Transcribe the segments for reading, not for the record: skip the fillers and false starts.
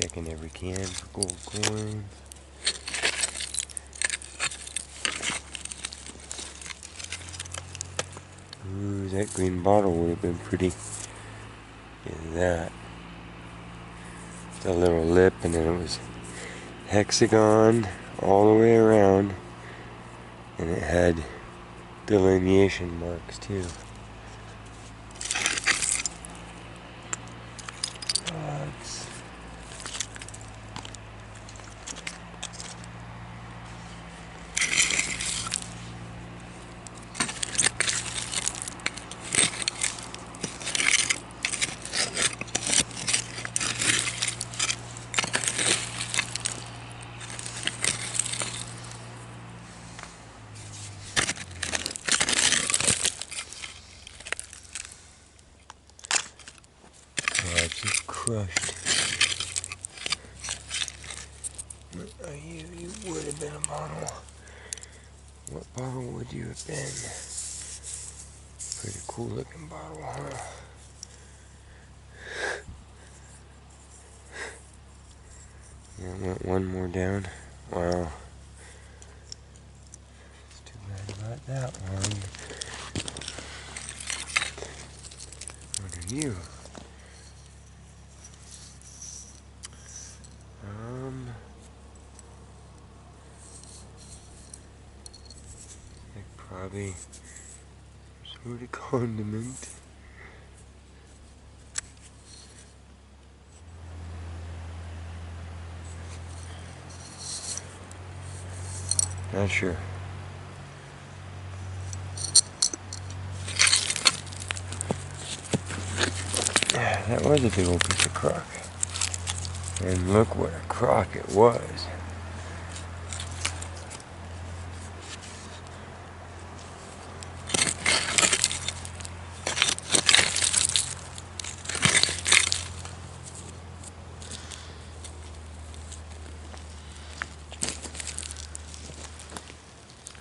checking every can for gold coin. Ooh, that green bottle would have been pretty. Look at that. The little lip, and then it was hexagon all the way around, and it had delineation marks too. Just crushed. You would have been a bottle. What bottle would you have been? Pretty cool looking bottle, huh? Yeah, went one more down. Wow. It's too bad about that one. What are you? Probably some sort of condiment. Not sure. Yeah, that was a big old piece of crock. And look what a crock it was.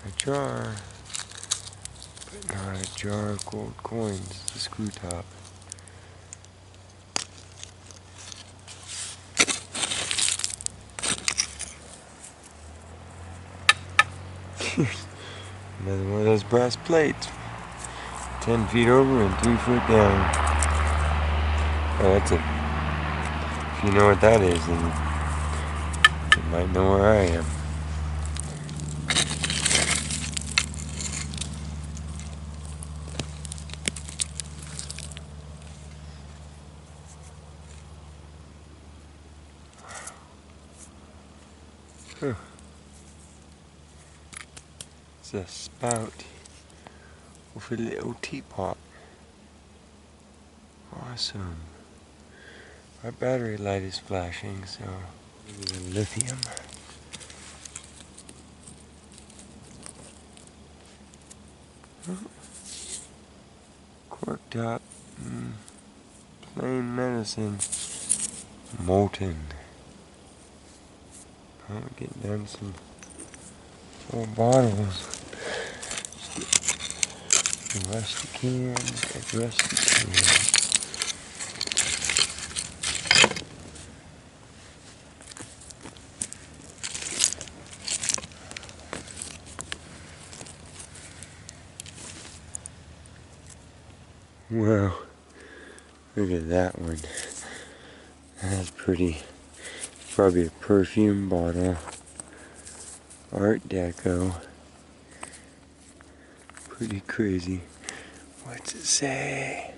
A jar, but not a jar of gold coins, the screw top. Another one of those brass plates. 10 feet over and 3 foot down. Oh, that's a... If you know what that is, then you might know where I am. Huh. It's a spout with a little teapot. Awesome. Our battery light is flashing, so maybe the lithium. Cork top. Plain medicine. Molten. I'm getting down some old bottles. A rusty can, a rusty can. Wow, look at that one. That's pretty. Probably a perfume bottle. Art Deco. Pretty crazy. What's it say?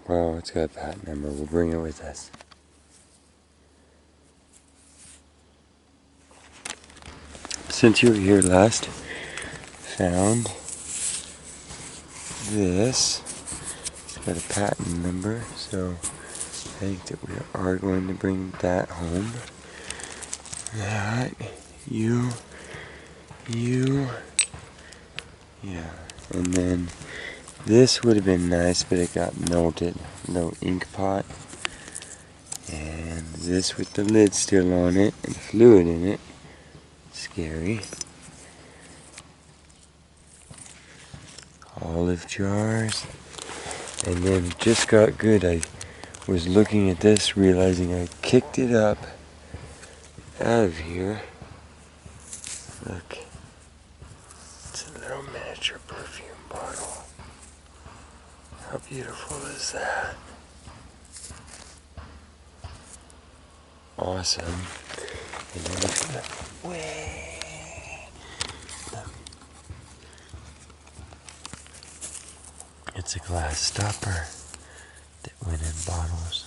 Well, it's got a patent number. We'll bring it with us. Since you were here last, found this. It's got a patent number, so I think that we are going to bring that home. That, you, yeah, and then this would have been nice, but it got melted. No ink pot. And this with the lid still on it and fluid in it scary. Olive jars. And then it just got good. I was looking at this, realizing I kicked it up out of here. Look. It's a little miniature perfume bottle. How beautiful is that? Awesome. And then it's gonna way. It's a glass stopper that went in bottles.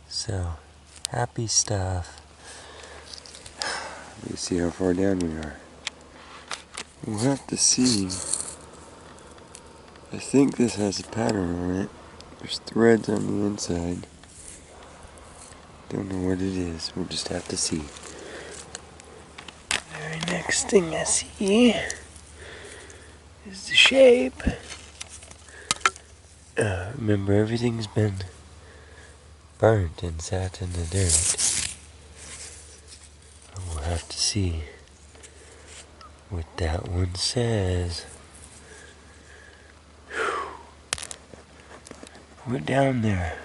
So, happy stuff. Let me see how far down we are. We'll have to see. I think this has a pattern on it. There's threads on the inside. Don't know what it is. We'll just have to see. Very next thing I see is the shape. Remember, everything's been burnt and sat in the dirt. We'll have to see what that one says. We're down there.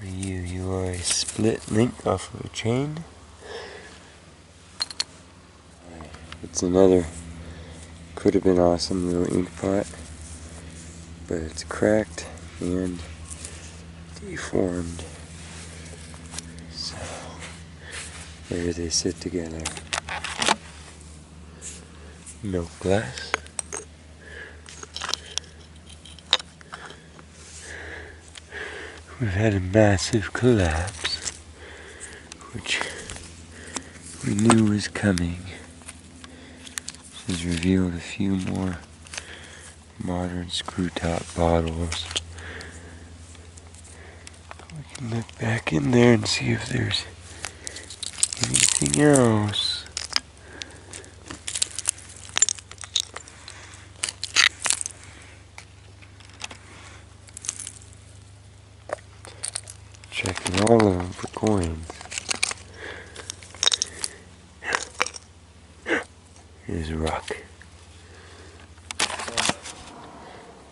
You are a split link off of a chain. It's another, could have been awesome little ink pot, but it's cracked and deformed. So there they sit together. Milk glass. We've had a massive collapse, which we knew was coming. This has revealed a few more modern screw-top bottles. We can look back in there and see if there's anything else. Checking all of them for coins. Here's a rock.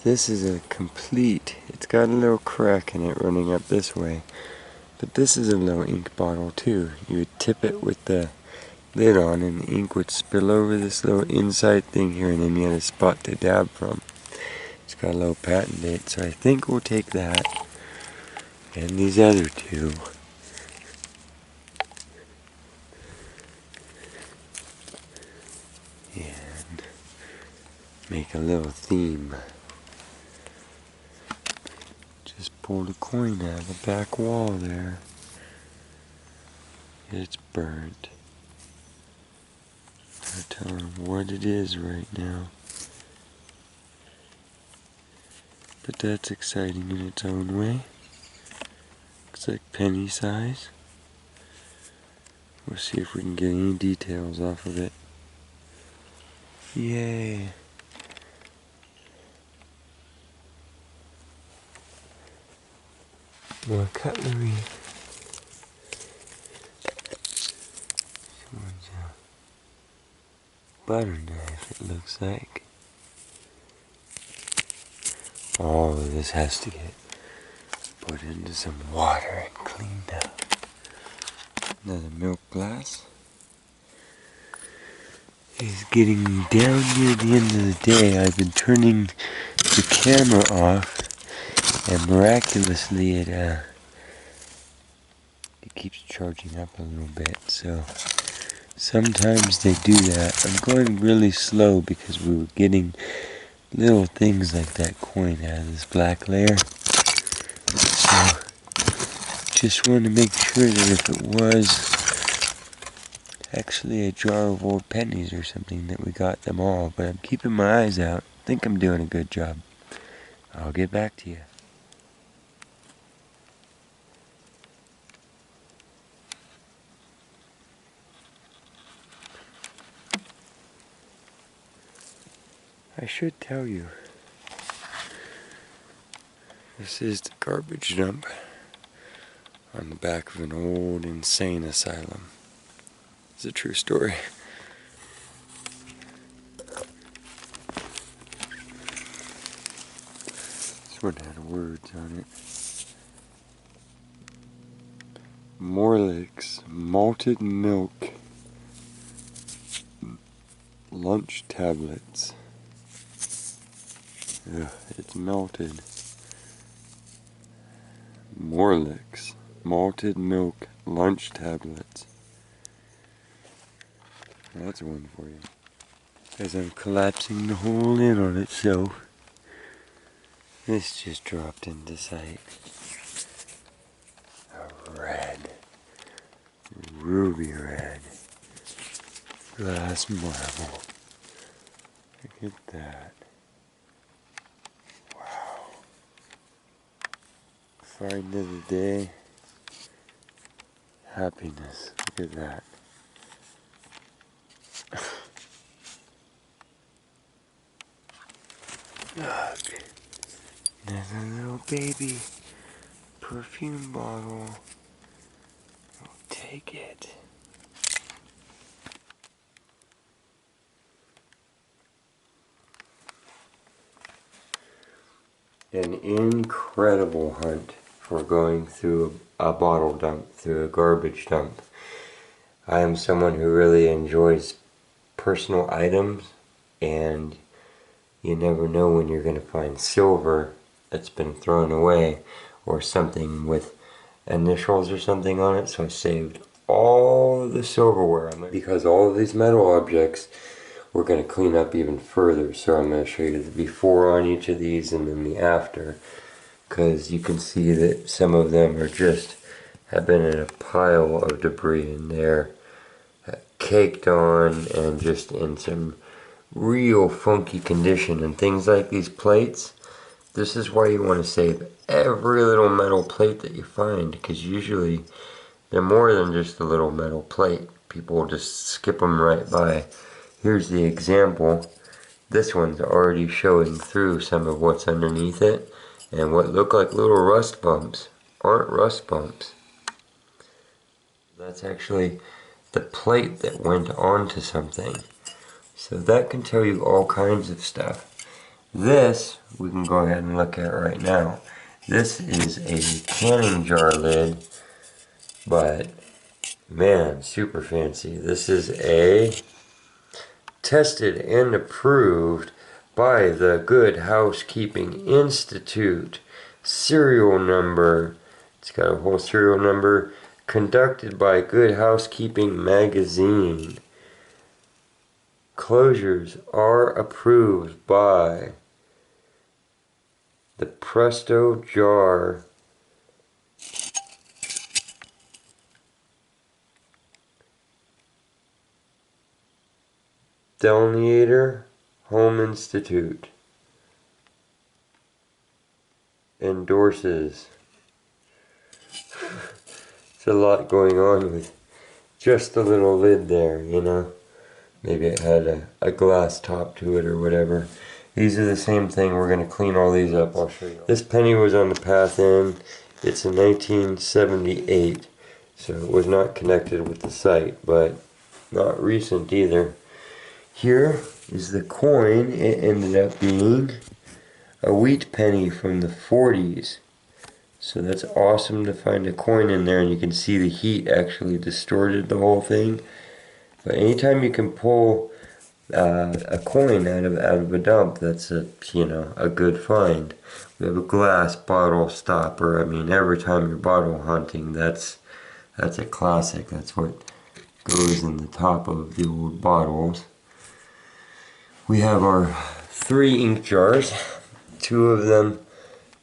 This is a complete, it's got a little crack in it running up this way. But this is a little ink bottle too. You would tip it with the lid on and the ink would spill over this little inside thing here, and then you had a spot to dab from. It's got a little patent date, so I think we'll take that and these other two and make a little theme. Just pulled a coin out of the back wall there. It's burnt. I'm telling them what it is right now. But that's exciting in its own way. Looks like penny size. We'll see if we can get any details off of it. Yay! More cutlery. This one's a butter knife, it looks like. All of this has to get put into some water and cleaned up. Another milk glass. It's getting down near the end of the day. I've been turning the camera off, and miraculously it keeps charging up a little bit. So sometimes they do that. I'm going really slow because we were getting little things like that coin out of this black layer. So just wanted to make sure that if it was actually a jar of old pennies or something, that we got them all. But I'm keeping my eyes out. I think I'm doing a good job. I'll get back to you. I should tell you, This is the garbage dump on the back of an old insane asylum. It's a true story. This one had words on it. Relics, malted milk, lunch tablets. Ugh, it's melted. Relics, malted milk, lunch tablets. That's one for you. As I'm collapsing the whole lid on itself, this just dropped into sight. A red, ruby red, glass marble. Look at that. Wow. Find of the day. Happiness. Look at that. Look. There's a little baby perfume bottle. I'll take it. An incredible hunt for going through a bottle dump, through a garbage dump. I am someone who really enjoys personal items, and you never know when you're going to find silver that's been thrown away or something with initials or something on it. So I saved all of the silverware on there because all of these metal objects we're going to clean up even further. So I'm going to show you the before on each of these and then the after, because you can see that some of them are just have been in a pile of debris and they're caked on and just in some real funky condition. And things like these plates, this is why you want to save every little metal plate that you find, because usually they're more than just a little metal plate. People will just skip them right by. Here's the example. This one's already showing through some of what's underneath it, and what look like little rust bumps aren't rust bumps. That's actually the plate that went onto something. So that can tell you all kinds of stuff. This we can go ahead and look at right now. This is a canning jar lid, but man, super fancy. This is a tested and approved by the Good Housekeeping Institute. Serial number, it's got a whole serial number, conducted by Good Housekeeping magazine. Closures are approved by the Presto Jar Delineator Home Institute. Endorses. It's a lot going on with just a little lid there, you know. Maybe it had a glass top to it or whatever. These are the same thing. We're going to clean all these up. I'll show you. This penny was on the path in. It's a 1978, so it was not connected with the site, but not recent either. Here is the coin. It ended up being a wheat penny from the 40s. So that's awesome to find a coin in there, and you can see the heat actually distorted the whole thing. But anytime you can pull a coin out of a dump, that's a good find. We have a glass bottle stopper. I mean, every time you're bottle hunting, that's a classic. That's what goes in the top of the old bottles. We have our 3 ink jars, 2 of them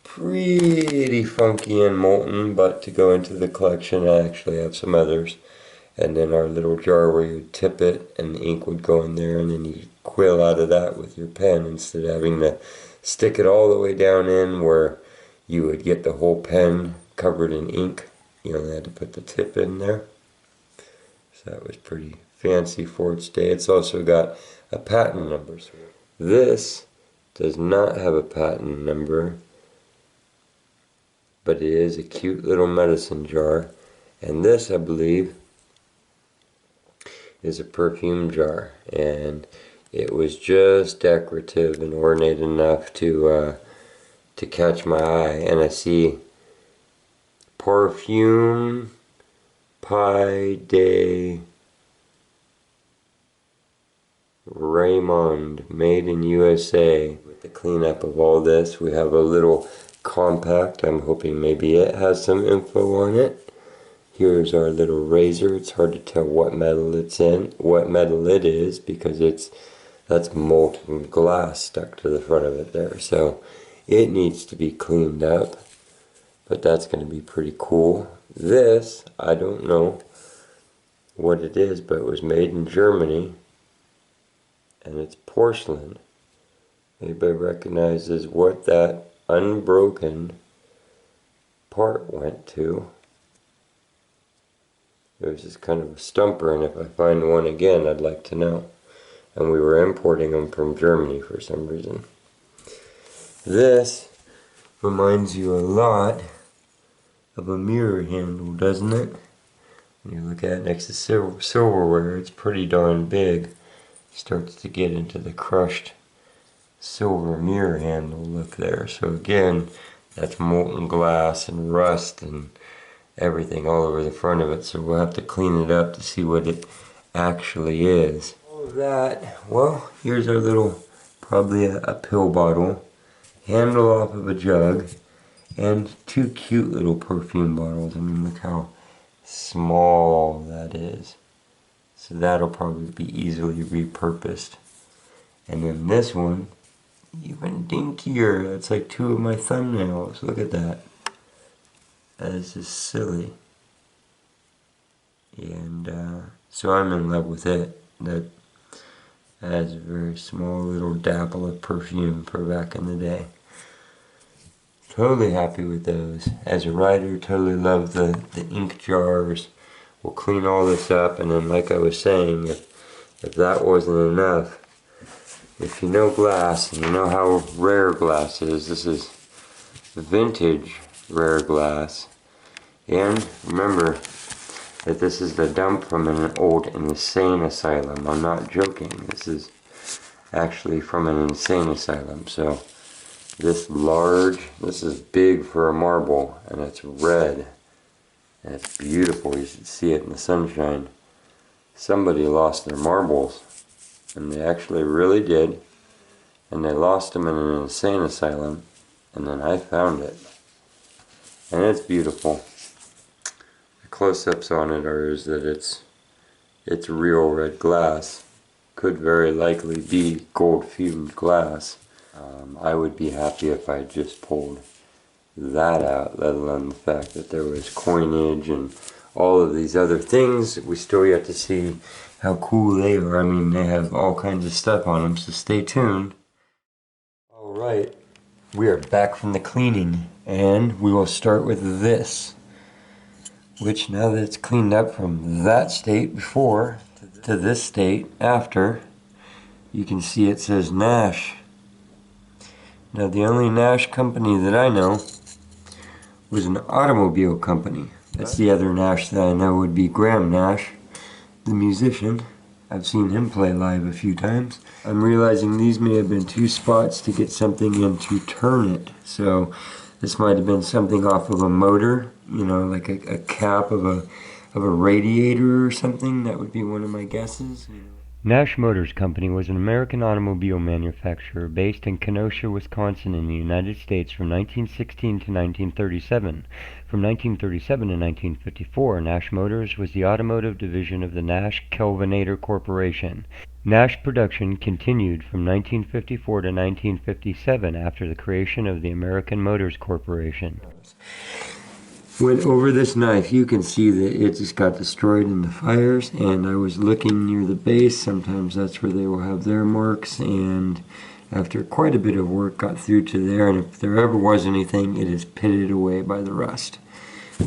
pretty funky and molten, but to go into the collection I actually have some others. And then our little jar where you tip it and the ink would go in there, and then you quill out of that with your pen instead of having to stick it all the way down in where you would get the whole pen covered in ink. You only had to put the tip in there. So that was pretty fancy for its day. It's also got a patent number. This does not have a patent number. but it is a cute little medicine jar. And this, I believe, is a perfume jar, and it was just decorative and ornate enough to catch my eye. And I see Parfum Pie de Raymond, made in USA. With the cleanup of all this, we have a little compact. I'm hoping maybe it has some info on it. Here's our little razor. It's hard to tell what metal it's in, what metal it is, because that's molten glass stuck to the front of it there. So it needs to be cleaned up, but that's going to be pretty cool. This, I don't know what it is, but it was made in Germany, and it's porcelain. Anybody recognizes what that unbroken part went to? There's just kind of a stumper, and if I find one again, I'd like to know. And we were importing them from Germany for some reason. This reminds you a lot of a mirror handle, doesn't it? When you look at it next to silverware, it's pretty darn big. Starts to get into the crushed silver mirror handle look there. So again, that's molten glass and rust and everything all over the front of it, so we'll have to clean it up to see what it actually is. All of that, well, here's our little, probably a pill bottle, handle off of a jug, and two cute little perfume bottles. I mean, look how small that is. So that'll probably be easily repurposed. And then this one, even dinkier. That's like two of my thumbnails. Look at that. That is just silly. And so I'm in love with it. That has a very small little dabble of perfume for back in the day. Totally happy with those. As a writer, totally love the ink jars. We'll clean all this up, and then like I was saying, if that wasn't enough, if you know glass and you know how rare glass is, this is vintage rare glass. And remember that this is the dump from an old insane asylum. I'm not joking. This is actually from an insane asylum. So this is big for a marble, and it's red. And it's beautiful. You should see it in the sunshine. Somebody lost their marbles, and they actually really did. And they lost them in an insane asylum, and then I found it. And it's beautiful. Close-ups on it is that it's real red glass. Could very likely be gold fumed glass. I would be happy if I just pulled that out, let alone the fact that there was coinage and all of these other things. We still yet to see how cool they are. I mean, they have all kinds of stuff on them, so stay tuned. Alright, we are back from the cleaning, and we will start with this, which now that it's cleaned up from that state before to this state after, you can see it says Nash. Now the only Nash company that I know was an automobile company. That's the other Nash that I know would be Graham Nash, the musician. I've seen him play live a few times. I'm realizing these may have been two spots to get something in to turn it. So this might have been something off of a motor, you know, like a cap of a radiator or something. That would be one of my guesses. Nash Motors Company was an American automobile manufacturer based in Kenosha, Wisconsin in the United States from 1916 to 1937. From 1937 to 1954, Nash Motors was the automotive division of the Nash Kelvinator Corporation. Nash production continued from 1954 to 1957 after the creation of the American Motors Corporation. Went over this knife, you can see that it just got destroyed in the fires, and I was looking near the base. Sometimes that's where they will have their marks, and after quite a bit of work got through to there, and if there ever was anything, it is pitted away by the rust.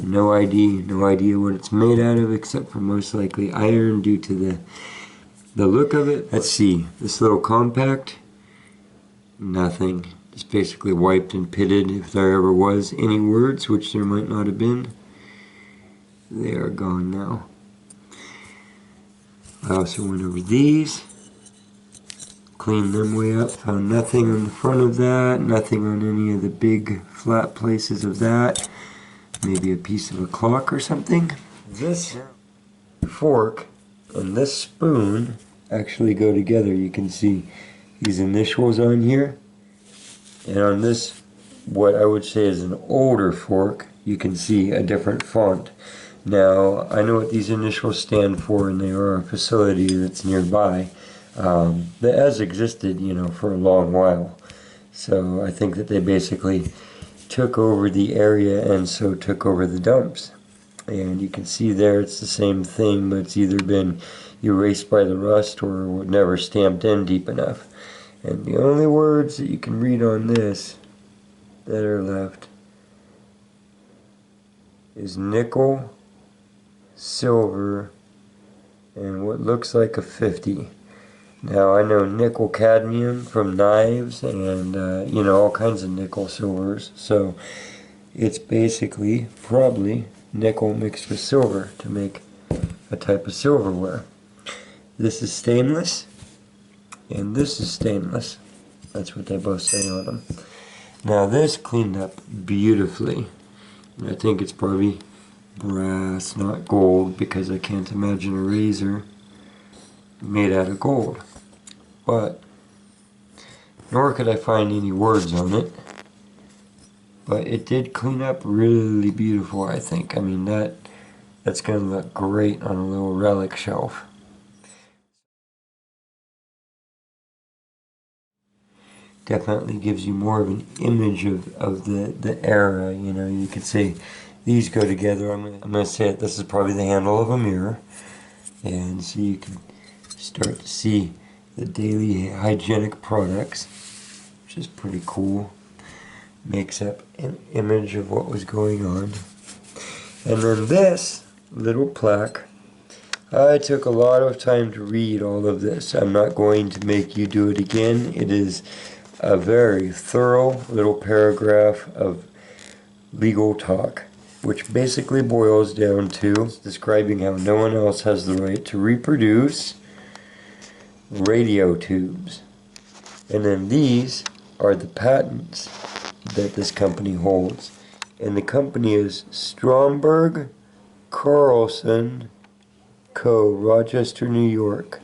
No idea what it's made out of, except for most likely iron due to the look of it. Let's see, this little compact, nothing. Just basically wiped and pitted if there ever was any words, which there might not have been. They are gone now. I also went over these, cleaned them way up, found nothing on the front of that, nothing on any of the big flat places of that. Maybe a piece of a clock or something. This fork and this spoon actually go together. You can see these initials on here. And on this, what I would say is an older fork, you can see a different font. Now, I know what these initials stand for, and they are a facility that's nearby that has existed, for a long while. So I think that they basically took over the area and so took over the dumps. And you can see there it's the same thing, but it's either been erased by the rust or never stamped in deep enough. And the only words that you can read on this that are left is nickel, silver, and what looks like a 50. Now I know nickel cadmium from knives and all kinds of nickel silvers, so it's basically probably nickel mixed with silver to make a type of silverware. This is stainless and this is stainless. That's what they both say on them. Now this cleaned up beautifully. I think it's probably brass, not gold, because I can't imagine a razor made out of gold. But nor could I find any words on it. But it did clean up really beautiful, I think. I mean, that's going to look great on a little relic shelf. Definitely gives you more of an image of the era. You could say these go together. I'm going to say it. This is probably the handle of a mirror. And so you can start to see the daily hygienic products, which is pretty cool. Makes up an image of what was going on. And then this little plaque, I took a lot of time to read all of this. I'm not going to make you do it again. It is a very thorough little paragraph of legal talk, which basically boils down to describing how no one else has the right to reproduce radio tubes. And then these are the patents that this company holds. And the company is Stromberg Carlson Co., Rochester, New York.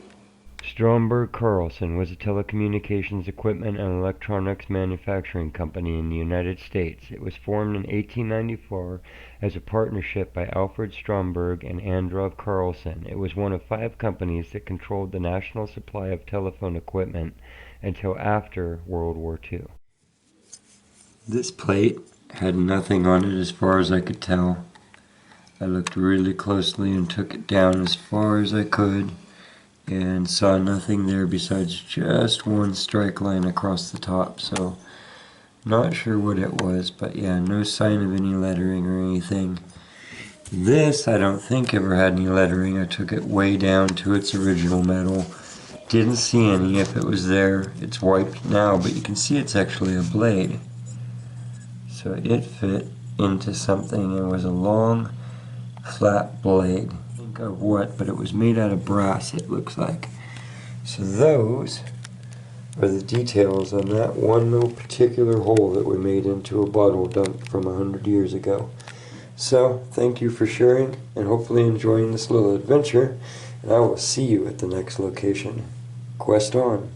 Stromberg Carlson was a telecommunications equipment and electronics manufacturing company in the United States. It was formed in 1894 as a partnership by Alfred Stromberg and Androv Carlson. It was one of 5 companies that controlled the national supply of telephone equipment until after World War II. This plate had nothing on it as far as I could tell. I looked really closely and took it down as far as I could and saw nothing there besides just one strike line across the top. So not sure what it was, but yeah, no sign of any lettering or anything. This I don't think ever had any lettering. I took it way down to its original metal. Didn't see any. If it was there, it's wiped now, but you can see it's actually a blade. So it fit into something. It was a long, flat blade. I think of what, but it was made out of brass, it looks like. So those are the details on that one little particular hole that we made into a bottle dump from 100 years ago. So, thank you for sharing and hopefully enjoying this little adventure, and I will see you at the next location. Quest on!